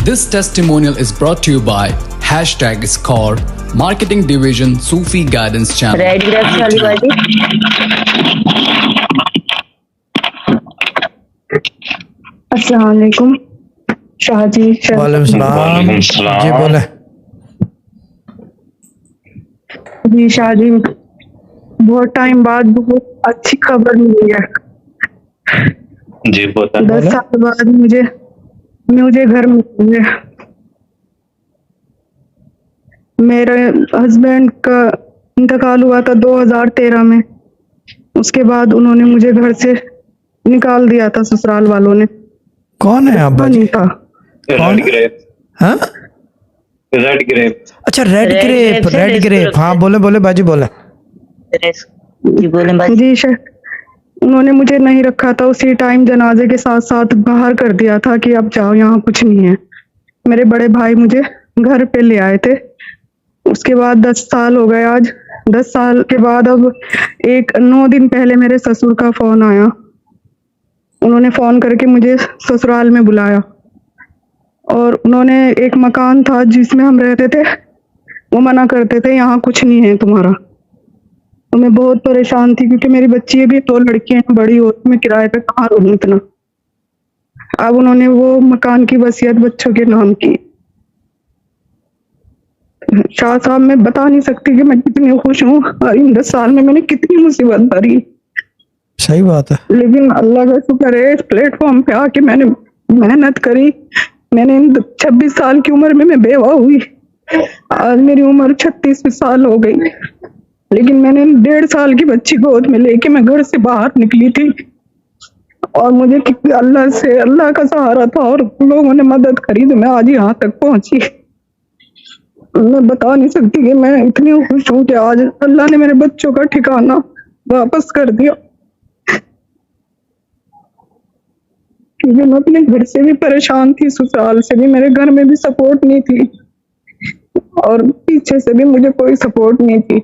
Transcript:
This testimonial is brought to you by #Score Marketing Division Sufi Guidance Channel. Red grapes वाली बाटी। अस्सलाम वालेकुम शाहजी। वालेकुम सलाम। जी बोले। जी शाहजी, बहुत टाइम बाद बहुत अच्छी खबर मिली है। जी बोला। 10 साल बाद मुझे घर मिले। मेरे हस्बैंड का इंतकाल हुआ था 2013 में। उसके बाद उन्होंने मुझे घर से निकाल दिया था ससुराल वालों ने। कौन है आप? नहीं था। Red grape. हाँ, रेड ग्रेप। अच्छा, रेड ग्रेप। हाँ बोले बोले बाजी बोले। जी बोले बाजी। जी सर, उन्होंने मुझे नहीं रखा था। उसी टाइम जनाजे के साथ साथ बाहर कर दिया था कि अब जाओ, यहाँ कुछ नहीं है। मेरे बड़े भाई मुझे घर पे ले आए थे। उसके बाद 10 साल हो गए आज। 10 साल के बाद अब 9 दिन पहले मेरे ससुर का फोन आया। उन्होंने फोन करके मुझे ससुराल में बुलाया और उन्होंने एक मकान था जिसमें हम रहते थे, वो मना करते थे यहाँ कुछ नहीं है तुम्हारा। तो मैं बहुत परेशान थी क्योंकि मेरी बच्ची भी 2 लड़कियां हैं, बड़ी हो, मैं किराए पे कहाँ रहूं इतना। अब उन्होंने वो मकान की वसीयत बच्चों के नाम की। शाह साहब, मैं बता नहीं सकती कि मैं कितनी खुश हूँ। इन 10 साल में मैंने कितनी मुसीबत भरी। सही बात है। लेकिन अल्लाह का शुक्र है, इस प्लेटफॉर्म पे आके मैंने मेहनत करी। मैंने 26 साल की उम्र में मैं बेवा हुई। आज मेरी उम्र 36 साल हो गई, लेकिन मैंने 1.5 साल की बच्ची गोद में लेके मैं घर से बाहर निकली थी। और मुझे अल्लाह का सहारा था और लोगों ने मदद करी तो मैं आज यहाँ तक पहुंची। मैं बता नहीं सकती कि मैं इतनी खुश हूँ कि आज अल्लाह ने मेरे बच्चों का ठिकाना वापस कर दिया। क्योंकि मैं अपने घर से भी परेशान थी, ससुराल से भी, मेरे घर में भी सपोर्ट नहीं थी और पीछे से भी मुझे कोई सपोर्ट नहीं थी।